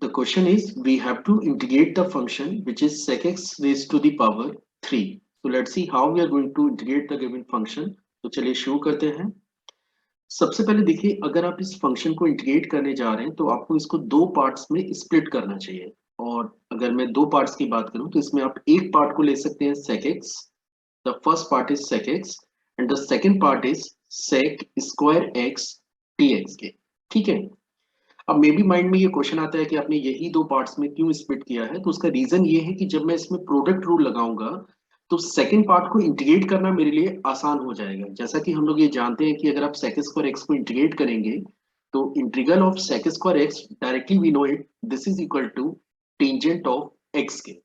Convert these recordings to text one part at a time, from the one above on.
The question is, we have to integrate the function which is sec x raised to the power 3. So let's see how we are going to integrate the given function. तो चलिए शुरू करते हैं। सबसे पहले देखिए, अगर आप इस फंक्शन को इंटीग्रेट करने जा रहे हैं तो आपको इसको दो पार्ट्स में स्प्लिट करना चाहिए। और अगर मैं दो पार्ट्स की बात करूं तो इसमें आप एक पार्ट को ले सकते हैं sec x, the first part is sec x and the second part is sec square x dx के। ठीक है। अब मे बी माइंड में ये क्वेश्चन आता है कि आपने यही दो पार्ट्स में क्यों स्प्लिट किया है। तो उसका रीजन ये है कि जब मैं इसमें प्रोडक्ट रूल लगाऊंगा तो सेकंड पार्ट को इंटीग्रेट करना मेरे लिए आसान हो जाएगा। जैसा कि हम लोग ये जानते हैं कि अगर आप sec स्क्वायर x को इंटीग्रेट करेंगे तो integral of sec square x directly we know it, this is equal to tangent of x के।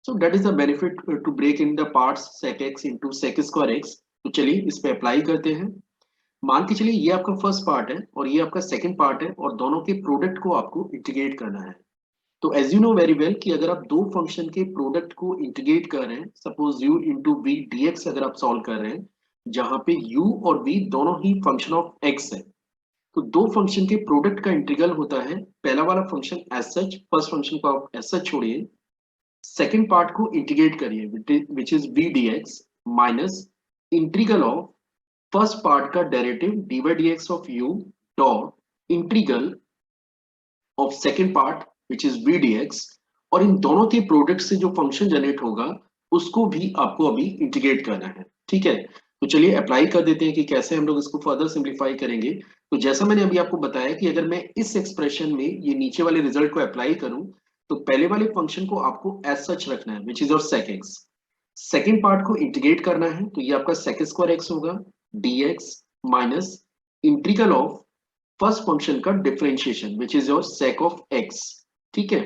So that is the benefit to break in the parts sec x into sec square x। तो चलिए इस पे apply करते हैं। मान के चलिए ये आपका फर्स्ट पार्ट है और ये आपका सेकंड पार्ट है और दोनों के प्रोडक्ट को आपको इंटीग्रेट करना है। तो as you know very well कि अगर आप दो फंक्शन के प्रोडक्ट को इंटीग्रेट कर रहे हैं, suppose u into V D X अगर आप सॉल्व कर रहे हैं, जहां पे u और v दोनों ही फंक्शन ऑफ x है, तो दो फंक्शन के प्रोडक्ट का इंटीग्रल होता है पहला वाला function as such, first function को आप एज सच छोड़िए, सेकंड पार्ट को इंटीग्रेट करिए which is v dx minus integral of first part का derivative dy dx of u dot integral of second part which is v dx। और इन दोनों के product से जो फंक्शन जनरेट होगा उसको भी आपको अभी इंटीग्रेट करना है। ठीक है। तो चलिए अप्लाई कर देते हैं कि कैसे हम लोग इसको फर्दर सिंप्लीफाई करेंगे। तो जैसा मैंने अभी आपको बताया कि अगर मैं इस एक्सप्रेशन में ये नीचे वाले रिजल्ट को अप्लाई करूं तो पहले वाले फंक्शन को आपको एज सच रखना है which is your sec x। Second part को इंटीग्रेट करना है तो ये आपका sec स्क्वायर x होगा dx minus integral of first function का differentiation which is your sec of x। ठीक है।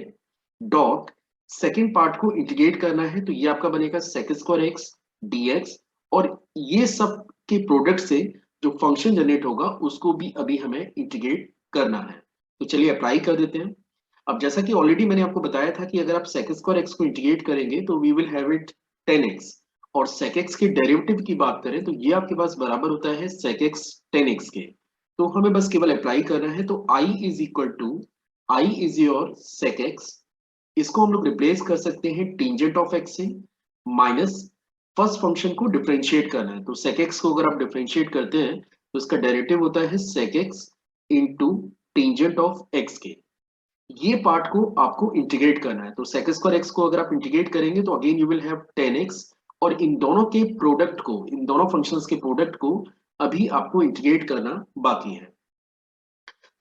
डॉट सेकेंड पार्ट को इंटीग्रेट करना है तो ये आपका बनेगा sec स्क्वायर x dx। और ये सब के प्रोडक्ट से जो फंक्शन जनरेट होगा उसको भी अभी हमें इंटीग्रेट करना है। तो चलिए अप्लाई कर देते हैं। अब जैसा कि ऑलरेडी मैंने आपको बताया था कि अगर आप sec स्क्वायर x को इंटीग्रेट करेंगे तो we will have it 10x। और sec x के डेरिवेटिव की बात करें तो ये आपके पास बराबर होता है sec x 10x के। तो हमें बस केवल अप्लाई करना है। तो i is equal to i is your sec x, इसको हम लोग रिप्लेस कर सकते हैं टेंजेंट ऑफ x से, माइनस फर्स्ट फंक्शन को डिफरेंशिएट करना है। तो sec x को अगर आप डिफरेंशिएट करते हैं तो इसका डेरिवेटिव होता है sec x into tangent of x के। ये पार्ट को आपको इंटीग्रेट करना है। तो sec स्क्वायर x को अगर आप इंटीग्रेट करेंगे तो again you will have 10x। और इन दोनों के प्रोडक्ट को, इन दोनों फंक्शंस के प्रोडक्ट को अभी आपको इंटीग्रेट करना बाकी है।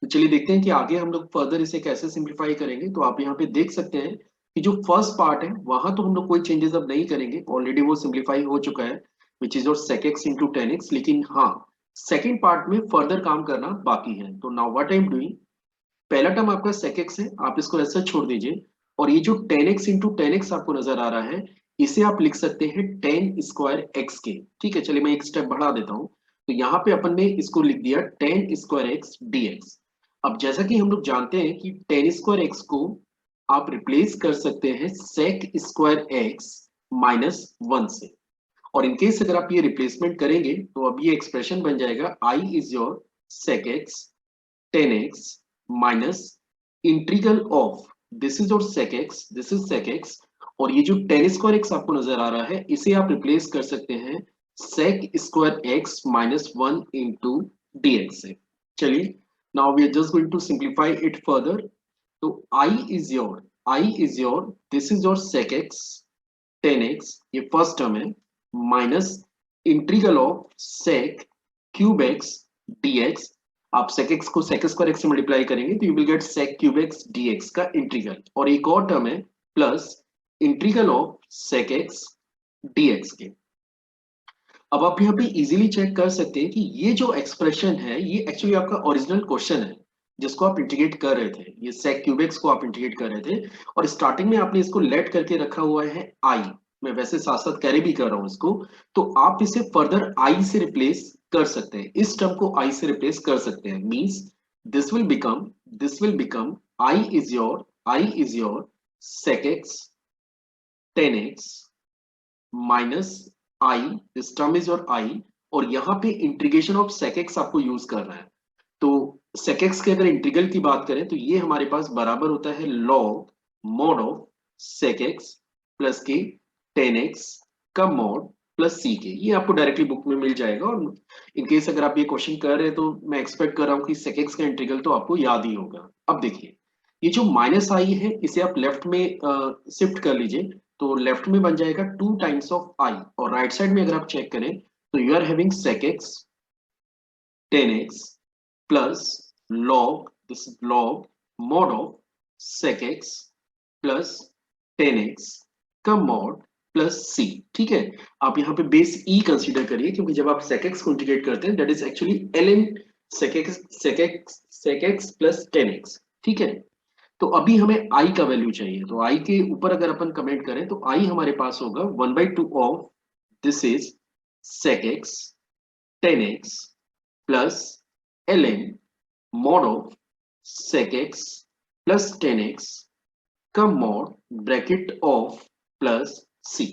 तो चलिए देखते हैं कि आगे हम लोग फर्दर इसे कैसे सिंप्लीफाई करेंगे। तो आप यहाँ पे देख सकते हैं कि जो फर्स्ट पार्ट है वहां तो हम लोग कोई चेंजेस अब नहीं करेंगे, ऑलरेडी वो सिंप्लीफाई हो चुका है which is your sec x into 10x। लेकिन हाँ, सेकेंड पार्ट में फर्दर काम करना बाकी है। तो now what I am doing, पहला टर्म आपका sec x है, आप इसको ऐसा छोड़ दीजिए। और ये जो 10x इंटू 10x आपको नजर आ रहा है इसे आप लिख सकते हैं 10 स्क्वायर x के। ठीक है। चलिए मैं एक स्टेप बढ़ा देता हूं। तो यहाँ पे अपन ने इसको लिख दिया 10 स्क्वायर x dx। अब जैसा कि हम लोग जानते हैं कि 10 स्क्वायर x को आप रिप्लेस कर सकते हैं sec स्क्वायर x माइनस 1 से। और इनकेस अगर आप ये रिप्लेसमेंट करेंगे तो अब ये एक्सप्रेशन बन जाएगा i is your sec x 10x minus integral of this is your sec x, this is sec x। और ये जो 10 स्क्वायर x आपको नजर आ रहा है इसे आप रिप्लेस कर सकते हैं sec square x minus 1 into dx से। चलिए now we are just going to simplify it further. तो i is your this is your sec x 10x, ये फर्स्ट टर्म है, minus integral of sec cube x dx। आप sec x को sec square x से multiply करेंगे तो you will get sec cube x dx का integral. और एक और टर्म है plus integral of sec x dx के। अब आप यहाँ पे इजीली चेक कर सकते हैं कि ये जो एक्सप्रेशन है ये एक्चुअली आपका ओरिजिनल क्वेश्चन है जिसको आप इंटीग्रेट कर रहे थे। ये sec क्यूब x को आप इंटीग्रेट कर रहे थे और स्टार्टिंग में आपने इसको लेट करके रखा हुआ है i। मैं वैसे साथ साथ कैरी भी कर रहा हूं इसको। तो आप इसे फर्दर i से रिप्लेस कर सकते हैं, इस टर्म को i से रिप्लेस कर सकते हैं। Means this will become i is your sec x 10x minus i, this term is your i। और यहाँ पे इंटीग्रेशन ऑफ sec x आपको यूज करना है। तो sec x के अगर इंटीग्रल की बात करें तो ये हमारे पास बराबर होता है log mod of sec x plus के tan x का mod प्लस सी के। ये आपको डायरेक्टली बुक में मिल जाएगा, और इन केस अगर आप ये क्वेश्चन कर रहे हैं तो मैं एक्सपेक्ट कर रहा हूँ कि sec x का इंटीग्रल तो आपको याद ही होगा। अब देखिए, ये जो माइनस आई है इसे आप लेफ्ट में शिफ्ट कर लीजिए, तो लेफ्ट में बन जाएगा 2 टाइम्स ऑफ आई, और राइट साइड में अगर आप चेक करें तो you are having sec x tan x plus log, this is log mod of sec x plus tan x का mod प्लस c। ठीक है, आप यहाँ पे बेस e कंसीडर करिए, क्योंकि जब आप sec x को इंटीग्रेट करते हैं that is actually ln sec x plus tan x। ठीक है, तो अभी हमें i का वैल्यू चाहिए, तो i के ऊपर अगर अपन कमेंट करें तो i हमारे पास होगा 1/2 of this is sec x tan x plus ln mod of sec x plus tan x का mod bracket of plus c।